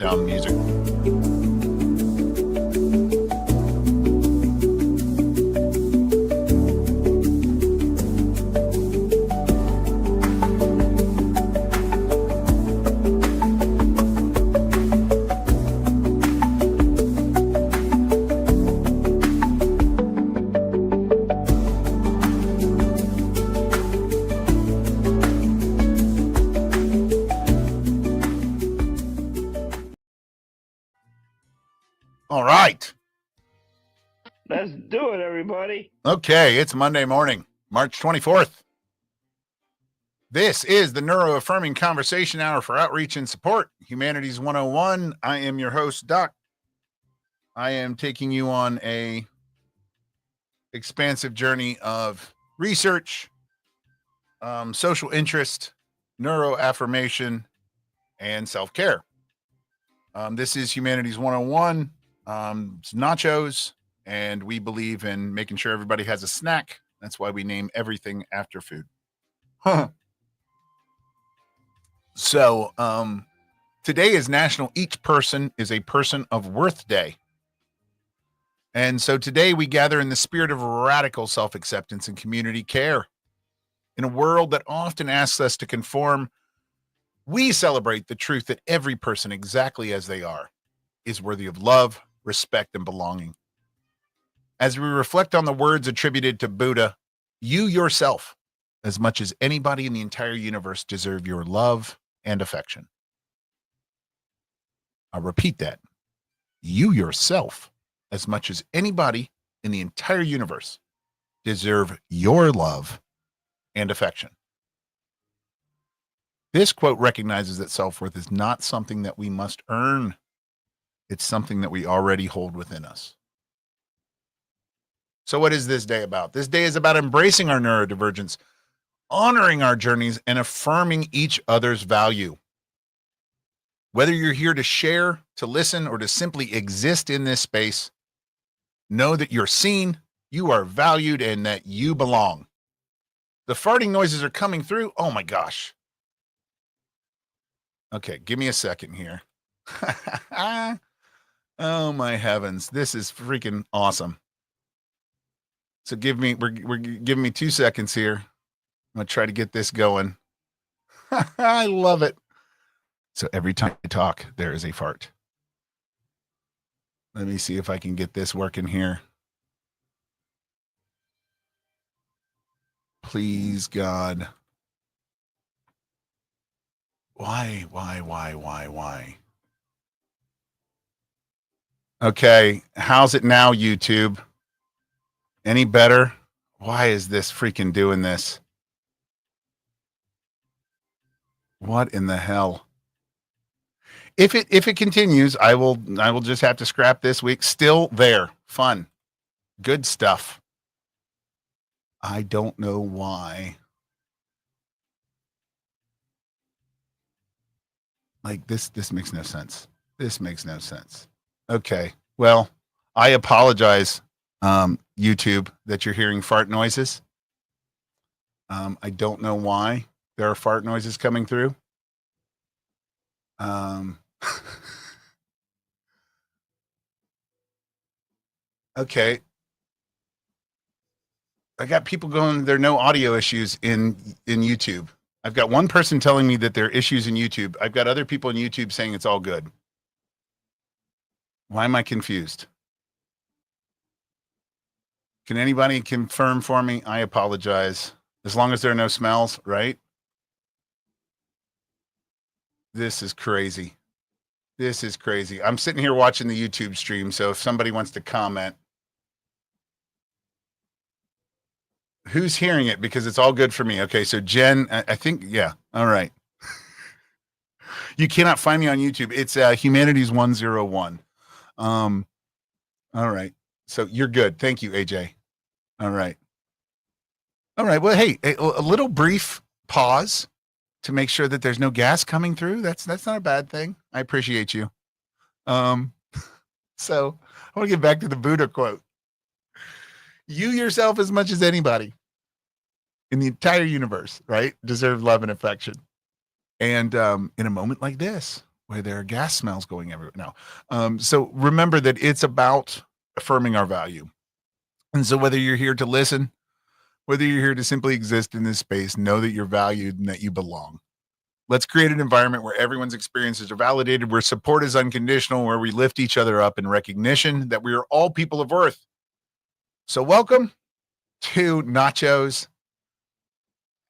down music. All right. Let's do it, everybody. Okay, it's Monday morning, March 24th. This is the Neuro-Affirming Conversation Hour for Outreach and Support, Humanities 101. I am your host, Doc. I am taking you on a expansive journey of research, social interest, neuroaffirmation, and self-care. This is Humanities 101. It's nachos, and we believe in making sure everybody has a snack. That's why we name everything after food. So today is National Each Person is a Person of Worth Day. And so today we gather in the spirit of radical self-acceptance and community care. In a world that often asks us to conform, we celebrate the truth that every person, exactly as they are, is worthy of love, respect, and belonging. As we reflect on the words attributed to Buddha, you yourself, as much as anybody in the entire universe, deserve your love and affection. I'll repeat that. You yourself, as much as anybody in the entire universe, deserve your love and affection. This quote recognizes that self-worth is not something that we must earn. It's something that we already hold within us. So what is this day about? This day is about embracing our neurodivergence, honoring our journeys, and affirming each other's value. Whether you're here to share, to listen, or to simply exist in this space, know that you're seen, you are valued, and that you belong. The farting noises are coming through. Oh my gosh. Okay, give me a second here. Oh my heavens, this is freaking awesome. So we're giving me 2 seconds here. I'm gonna try to get this going. I love it. So every time I talk, there is a fart. Let me see if I can get this working here. Please, God. Why? Okay, how's it now, YouTube? Any better? Why is this freaking doing this? What in the hell? If it continues, I will just have to scrap this week. Still there. Fun. Good stuff. I don't know why. Like this makes no sense. This makes no sense. Okay. Well, I apologize, YouTube, that you're hearing fart noises. I don't know why there are fart noises coming through. Okay. I got people going, there are no audio issues in YouTube. I've got one person telling me that there are issues in YouTube. I've got other people in YouTube saying it's all good. Why am I confused? Can anybody confirm for me? I apologize. As long as there are no smells, right? This is crazy. This is crazy. I'm sitting here watching the YouTube stream, so if somebody wants to comment, who's hearing it? Because it's all good for me. Okay, so Jen, I think, yeah, all right. You cannot find me on YouTube. It's Humanities 101. All right. So you're good. Thank you, AJ. All right. All right. Well, hey, a little brief pause to make sure that there's no gas coming through. That's not a bad thing. I appreciate you. So I want to get back to the Buddha quote. You yourself, as much as anybody in the entire universe, right, deserve love and affection. And in a moment like this, where there are gas smells going everywhere. No. So remember that it's about affirming our value. And so whether you're here to listen, whether you're here to simply exist in this space, know that you're valued and that you belong. Let's create an environment where everyone's experiences are validated, where support is unconditional, where we lift each other up in recognition that we are all people of worth. So welcome to Nachos.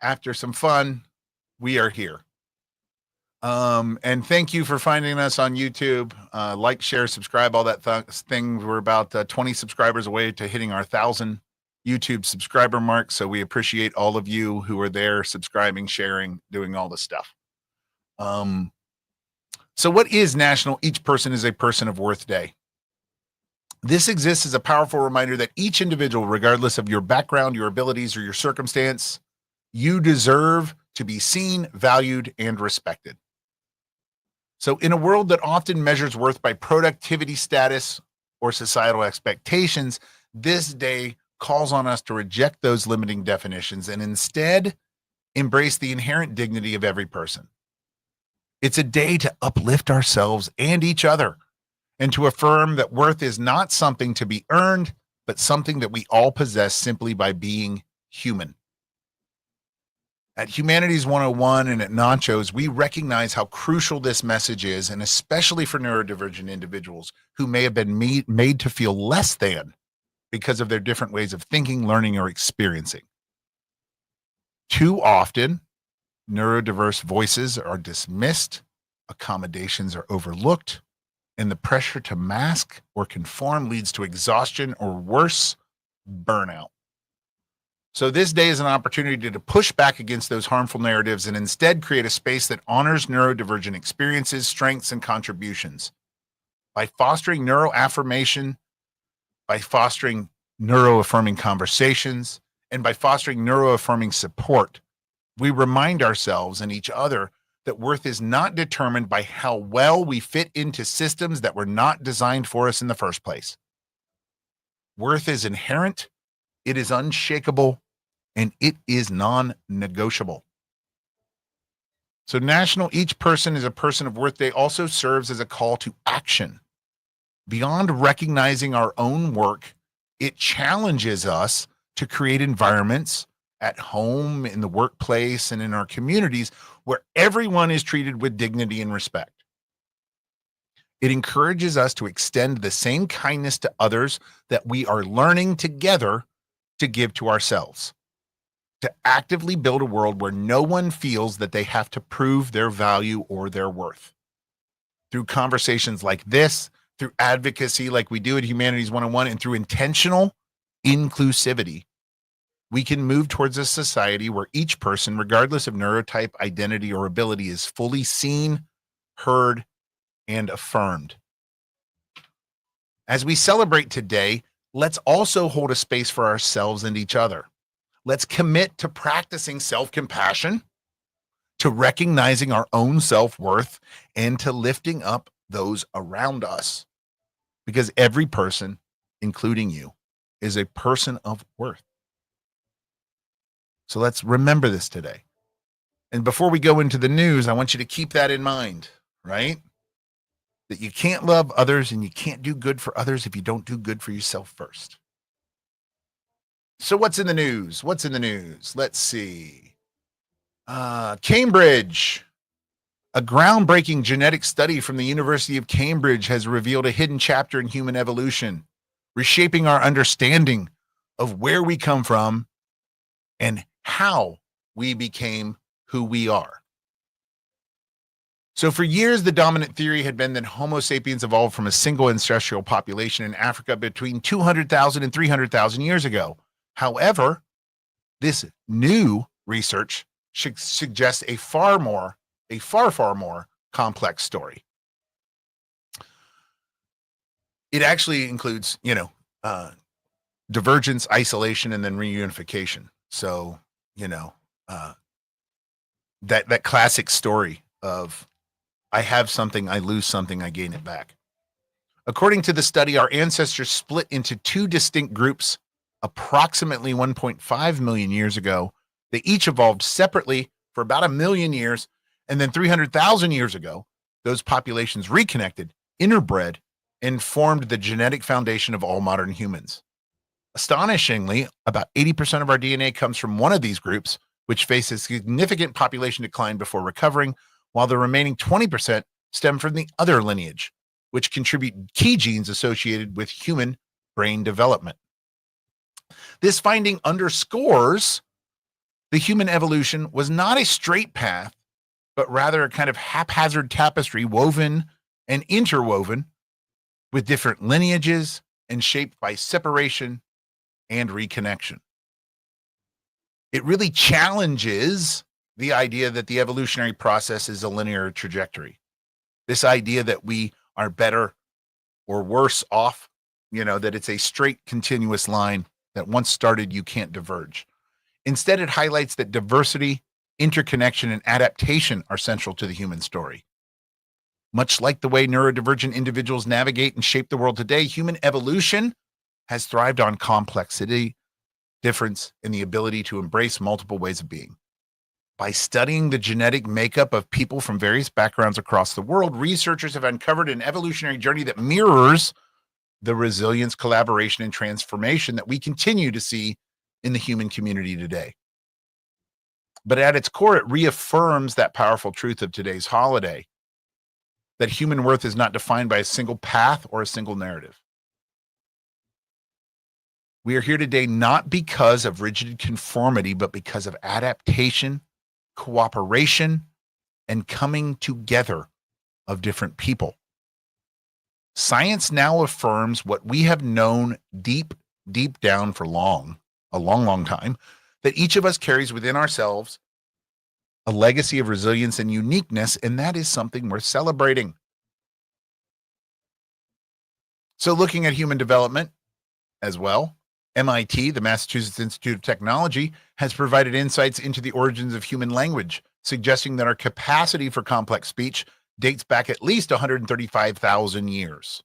After some fun, we are here. And thank you for finding us on YouTube. Like, share, subscribe, all that thing. We're about 20 subscribers away to hitting our 1,000 YouTube subscriber mark. So we appreciate all of you who are there, subscribing, sharing, doing all the stuff. So what is National Each Person is a Person of Worth Day? This exists as a powerful reminder that each individual, regardless of your background, your abilities, or your circumstance, you deserve to be seen, valued, and respected. So in a world that often measures worth by productivity status or societal expectations, this day calls on us to reject those limiting definitions and instead embrace the inherent dignity of every person. It's a day to uplift ourselves and each other and to affirm that worth is not something to be earned, but something that we all possess simply by being human. At Humanities 101 and at Nachos, we recognize how crucial this message is, and especially for neurodivergent individuals who may have been made to feel less than because of their different ways of thinking, learning, or experiencing. Too often, neurodiverse voices are dismissed, accommodations are overlooked, and the pressure to mask or conform leads to exhaustion or worse, burnout. So this day is an opportunity to push back against those harmful narratives and instead create a space that honors neurodivergent experiences, strengths, and contributions. By fostering neuroaffirmation, by fostering neuroaffirming conversations, and by fostering neuroaffirming support, we remind ourselves and each other that worth is not determined by how well we fit into systems that were not designed for us in the first place. Worth is inherent, it is unshakable, and it is non-negotiable. So National Each Person is a Person of Worth Day also serves as a call to action. Beyond recognizing our own work, it challenges us to create environments at home, in the workplace, and in our communities where everyone is treated with dignity and respect. It encourages us to extend the same kindness to others that we are learning together to give to ourselves, to actively build a world where no one feels that they have to prove their value or their worth. Through conversations like this, through advocacy like we do at Humanities 101, and through intentional inclusivity, we can move towards a society where each person, regardless of neurotype, identity, or ability, is fully seen, heard, and affirmed. As we celebrate today, let's also hold a space for ourselves and each other. Let's commit to practicing self-compassion, to recognizing our own self-worth, and to lifting up those around us. Because every person, including you, is a person of worth. So let's remember this today. And before we go into the news, I want you to keep that in mind, right? That you can't love others and you can't do good for others if you don't do good for yourself first. So what's in the news? What's in the news? Let's see. Cambridge. A groundbreaking genetic study from the University of Cambridge has revealed a hidden chapter in human evolution, reshaping our understanding of where we come from and how we became who we are. So for years, the dominant theory had been that Homo sapiens evolved from a single ancestral population in Africa between 200,000 and 300,000 years ago. However, this new research suggests a far more complex story. It actually includes, divergence, isolation, and then reunification. So, that classic story of I have something, I lose something, I gain it back. According to the study, our ancestors split into two distinct groups approximately 1.5 million years ago. They each evolved separately for about 1 million years. And then 300,000 years ago, those populations reconnected, interbred, and formed the genetic foundation of all modern humans. Astonishingly, about 80% of our DNA comes from one of these groups, which faces significant population decline before recovering, while the remaining 20% stem from the other lineage, which contribute key genes associated with human brain development. This finding underscores the human evolution was not a straight path, but rather a kind of haphazard tapestry woven and interwoven with different lineages and shaped by separation and reconnection. It really challenges the idea that the evolutionary process is a linear trajectory. This idea that we are better or worse off, that it's a straight continuous line that once started, you can't diverge. Instead, it highlights that diversity, interconnection, and adaptation are central to the human story. Much like the way neurodivergent individuals navigate and shape the world today, human evolution has thrived on complexity, difference, and the ability to embrace multiple ways of being. By studying the genetic makeup of people from various backgrounds across the world, researchers have uncovered an evolutionary journey that mirrors the resilience, collaboration, and transformation that we continue to see in the human community today. But at its core, it reaffirms that powerful truth of today's holiday, that human worth is not defined by a single path or a single narrative. We are here today not because of rigid conformity, but because of adaptation, cooperation, and coming together of different people. Science now affirms what we have known deep down for a long time, that each of us carries within ourselves a legacy of resilience and uniqueness, and that is something worth celebrating. So looking at human development as well, MIT, the Massachusetts Institute of Technology, has provided insights into the origins of human language, suggesting that our capacity for complex speech dates back at least 135,000 years.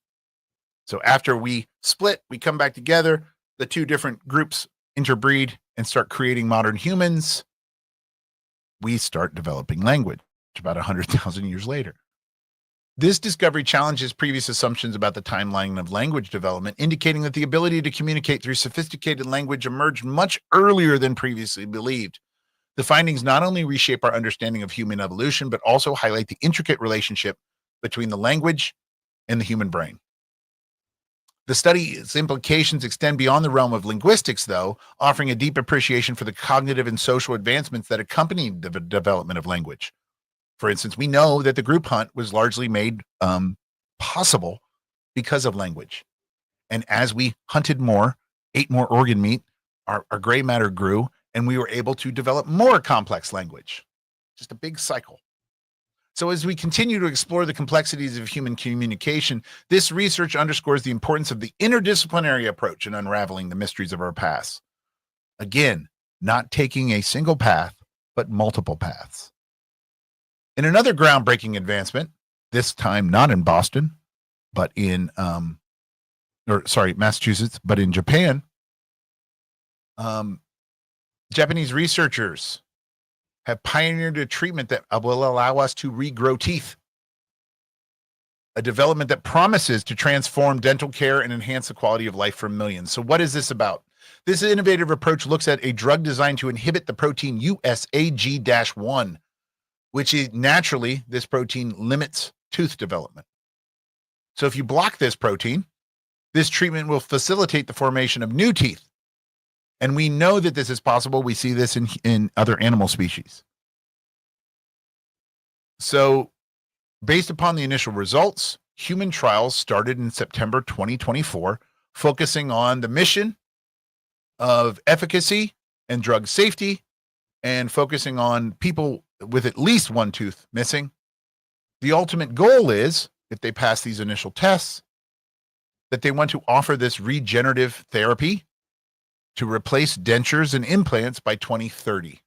So after we split, we come back together, the two different groups interbreed and start creating modern humans. We start developing language about 100,000 years later. This discovery challenges previous assumptions about the timeline of language development, indicating that the ability to communicate through sophisticated language emerged much earlier than previously believed. The findings not only reshape our understanding of human evolution, but also highlight the intricate relationship between the language and the human brain. The study's implications extend beyond the realm of linguistics, though, offering a deep appreciation for the cognitive and social advancements that accompanied the development of language. For instance, we know that the group hunt was largely made possible because of language. And as we hunted more, ate more organ meat, our gray matter grew, and we were able to develop more complex language. Just a big cycle. So as we continue to explore the complexities of human communication, this research underscores the importance of the interdisciplinary approach in unraveling the mysteries of our past. Again, not taking a single path, but multiple paths. In another groundbreaking advancement, this time not in Boston, but in Massachusetts, but in Japan, Japanese researchers have pioneered a treatment that will allow us to regrow teeth, a development that promises to transform dental care and enhance the quality of life for millions. So what is this about? This innovative approach looks at a drug designed to inhibit the protein USAG-1, which is naturally, this protein limits tooth development. So if you block this protein, this treatment will facilitate the formation of new teeth. And we know that this is possible. We see this in other animal species. So based upon the initial results, human trials started in September 2024, focusing on the mission of efficacy and drug safety, and focusing on people with at least one tooth missing. The ultimate goal is, if they pass these initial tests, that they want to offer this regenerative therapy to replace dentures and implants by 2030. It's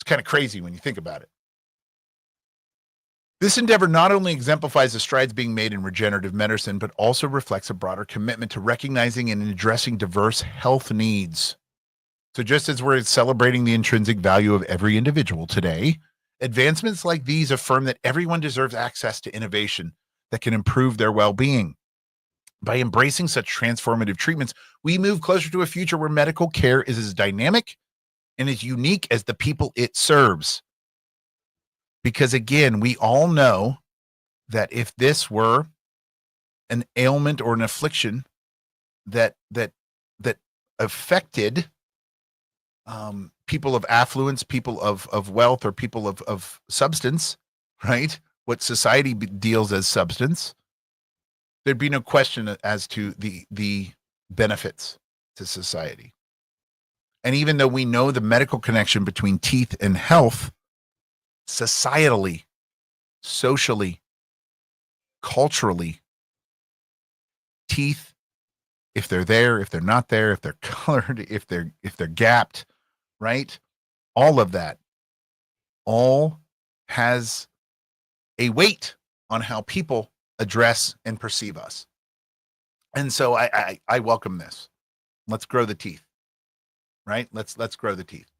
kind of crazy when you think about it. This endeavor not only exemplifies the strides being made in regenerative medicine, but also reflects a broader commitment to recognizing and addressing diverse health needs. So just as we're celebrating the intrinsic value of every individual today, Advancements like these affirm that everyone deserves access to innovation that can improve their well-being. By embracing such transformative treatments, we move closer to a future where medical care is as dynamic and as unique as the people it serves. Because again, we all know that if this were an ailment or an affliction that affected people of affluence, people of wealth, or people of substance, right? What society deals as substance, there'd be no question as to the benefits to society. And even though we know the medical connection between teeth and health, societally, socially, culturally, teeth, if they're there, if they're not there, if they're colored, if they're gapped, right? All of that all has a weight on how people address and perceive us. And so I welcome this. Let's grow the teeth, right? Let's grow the teeth.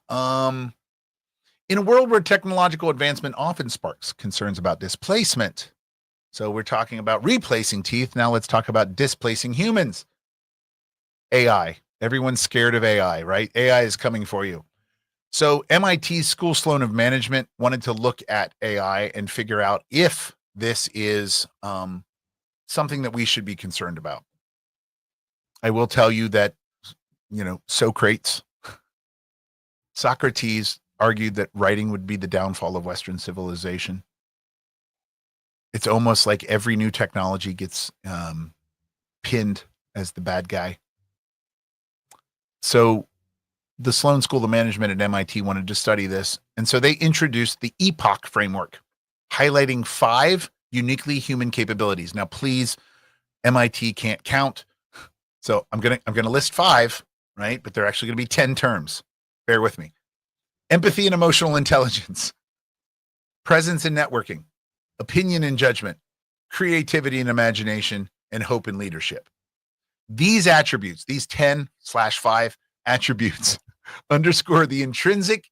In a world where technological advancement often sparks concerns about displacement, so we're talking about replacing teeth. Now let's talk about displacing humans. AI. Everyone's scared of AI, right? AI is coming for you. So MIT's School Sloan of Management wanted to look at AI and figure out if this is something that we should be concerned about. I will tell you that, Socrates argued that writing would be the downfall of Western civilization. It's almost like every new technology gets pinned as the bad guy. So the Sloan School of Management at MIT wanted to study this. And so they introduced the EPOC framework, highlighting 5 uniquely human capabilities. Now, please, MIT can't count. So I'm going to list 5, right? But they're actually going to be 10 terms. Bear with me. Empathy and emotional intelligence, presence and networking, opinion and judgment, creativity and imagination, and hope and leadership. These attributes, these 10/5 attributes, underscore the intrinsic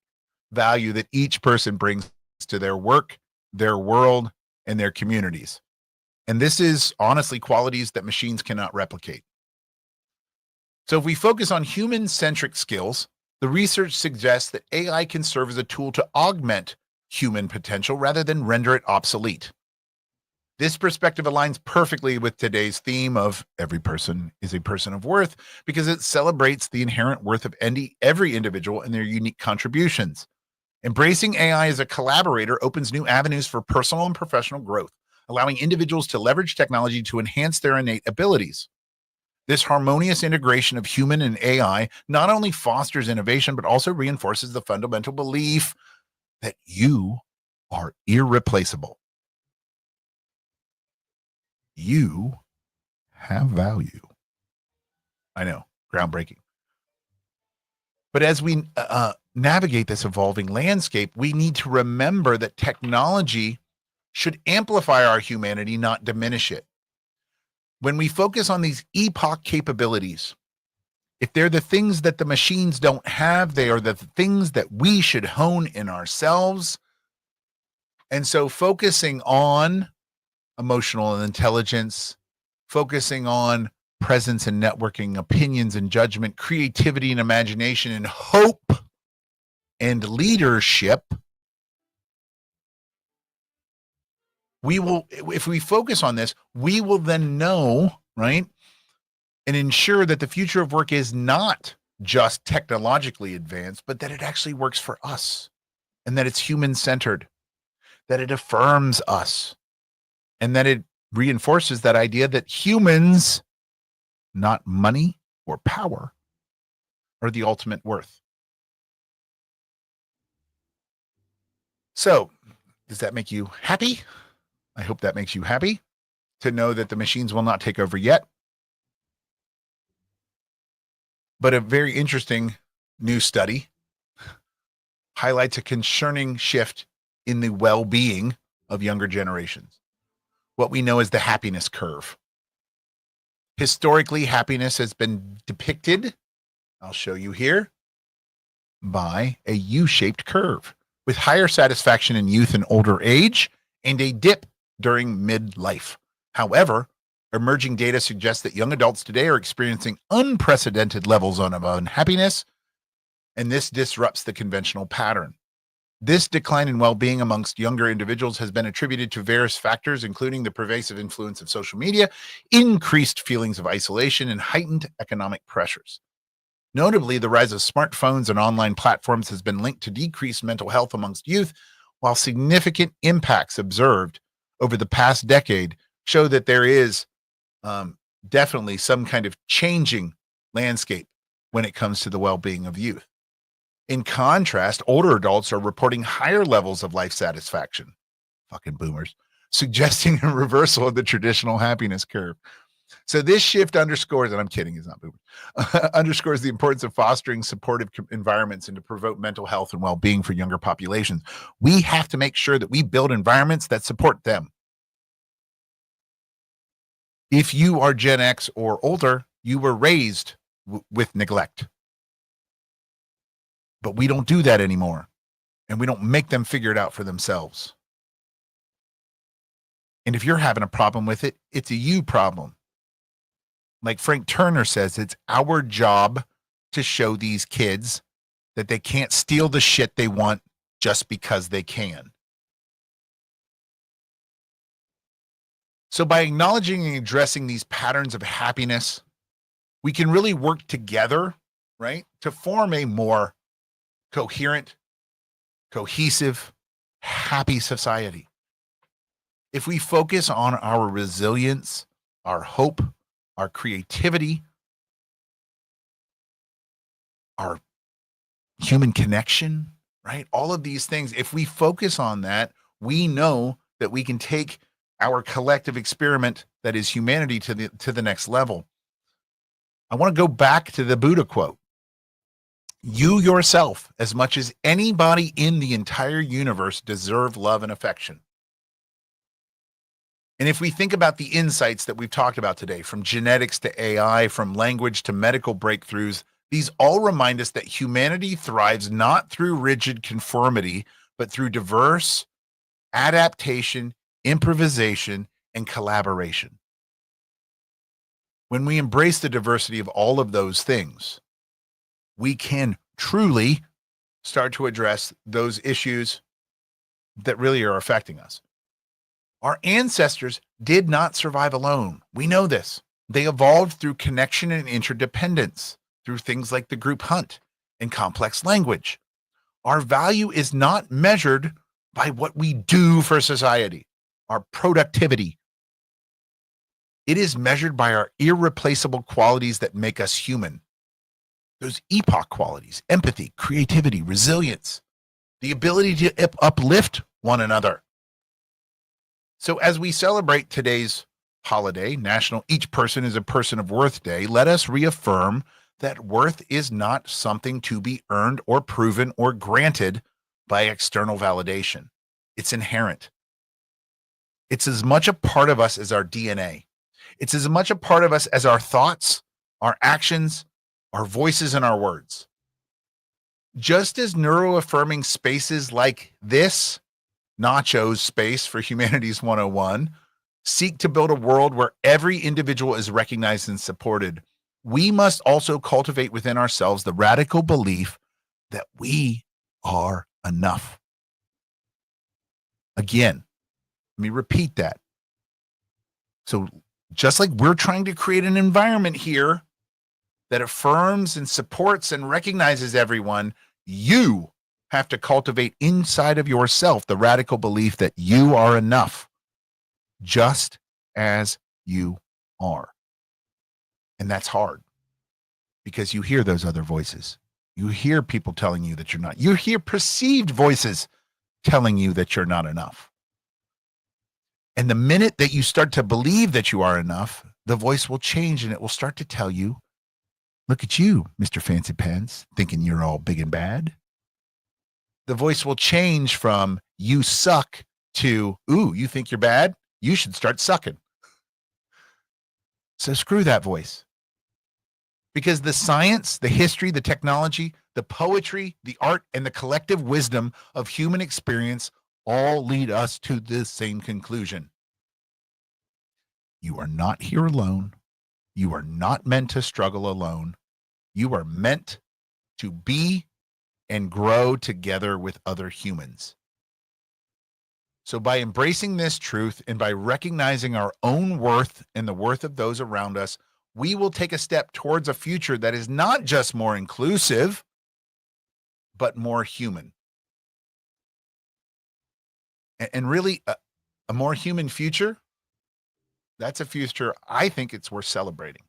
value that each person brings to their work, their world, and their communities. And this is honestly qualities that machines cannot replicate. So if we focus on human-centric skills, the research suggests that AI can serve as a tool to augment human potential rather than render it obsolete. This perspective aligns perfectly with today's theme of every person is a person of worth, because it celebrates the inherent worth of every individual and their unique contributions. Embracing AI as a collaborator opens new avenues for personal and professional growth, allowing individuals to leverage technology to enhance their innate abilities. This harmonious integration of human and AI not only fosters innovation, but also reinforces the fundamental belief that you are irreplaceable. You have value. I know, groundbreaking. But as we navigate this evolving landscape, we need to remember that technology should amplify our humanity, not diminish it. When we focus on these epoch capabilities, if they're the things that the machines don't have, they are the things that we should hone in ourselves. And so focusing on emotional intelligence, focusing on presence and networking, opinions and judgment, creativity and imagination, and hope and leadership, we will, if we focus on this, we will then know, right, and ensure that the future of work is not just technologically advanced, but that it actually works for us, and that it's human-centered, that it affirms us, and that it reinforces that idea that humans, not money or power, are the ultimate worth. So, does that make you happy? I hope that makes you happy to know that the machines will not take over yet. But a very interesting new study highlights a concerning shift in the well-being of younger generations, what we know as the happiness curve. Historically, happiness has been depicted, I'll show you here, by a U-shaped curve. with higher satisfaction in youth and older age and a dip during midlife. However, emerging data suggests that young adults today are experiencing unprecedented levels of unhappiness, and this disrupts the conventional pattern. This decline in well-being amongst younger individuals has been attributed to various factors, including the pervasive influence of social media, increased feelings of isolation, and heightened economic pressures. Notably, the rise of smartphones and online platforms has been linked to decreased mental health amongst youth, while significant impacts observed over the past decade show that there is definitely some kind of changing landscape when it comes to the well-being of youth. In contrast, older adults are reporting higher levels of life satisfaction. Fucking boomers. Suggesting a reversal of the traditional happiness curve. So this shift underscores, and I'm kidding, it's not boomers, underscores the importance of fostering supportive environments and to promote mental health and well-being for younger populations. We have to make sure that we build environments that support them. If you are Gen X or older, you were raised with neglect. But we don't do that anymore, and we don't make them figure it out for themselves. And if you're having a problem with it, it's a you problem. Like Frank Turner says, it's our job to show these kids that they can't steal the shit they want just because they can. So by acknowledging and addressing these patterns of happiness, we can really work together, right, to form a more coherent, cohesive, happy society. If we focus on our resilience, our hope, our creativity, our human connection, right? All of these things, if we focus on that, we know that we can take our collective experiment that is humanity to the next level. I want to go back to the Buddha quote. You yourself, as much as anybody in the entire universe, deserve love and affection. And if we think about the insights that we've talked about today, from genetics to AI, from language to medical breakthroughs, these all remind us that humanity thrives not through rigid conformity, but through diverse adaptation, improvisation, and collaboration. When we embrace the diversity of all of those things, we can truly start to address those issues that really are affecting us. Our ancestors did not survive alone. We know this. They evolved through connection and interdependence, through things like the group hunt and complex language. Our value is not measured by what we do for society, our productivity. It is measured by our irreplaceable qualities that make us human. Those epoch qualities: empathy, creativity, resilience, the ability to uplift one another. So as we celebrate today's holiday, National Each Person is a Person of Worth Day, let us reaffirm that worth is not something to be earned or proven or granted by external validation. It's inherent. It's as much a part of us as our DNA. It's as much a part of us as our thoughts, our actions, our voices, and our words. Just as neuroaffirming spaces like this, Nachos Space for Humanities 101, seek to build a world where every individual is recognized and supported, we must also cultivate within ourselves the radical belief that we are enough. Again, let me repeat that. So just like we're trying to create an environment here that affirms and supports and recognizes everyone, you have to cultivate inside of yourself the radical belief that you are enough, just as you are. And that's hard because you hear those other voices. You hear people telling you that you're not. You hear perceived voices telling you that you're not enough. And the minute that you start to believe that you are enough, the voice will change and it will start to tell you, look at you, Mr. Fancy Pants, thinking you're all big and bad. The voice will change from you suck to, ooh, you think you're bad? You should start sucking. So screw that voice. Because the science, the history, the technology, the poetry, the art, and the collective wisdom of human experience all lead us to this same conclusion. You are not here alone. You are not meant to struggle alone. You are meant to be and grow together with other humans. So, by embracing this truth and by recognizing our own worth and the worth of those around us, we will take a step towards a future that is not just more inclusive, but more human. And really, a more human future, that's a future I think it's worth celebrating.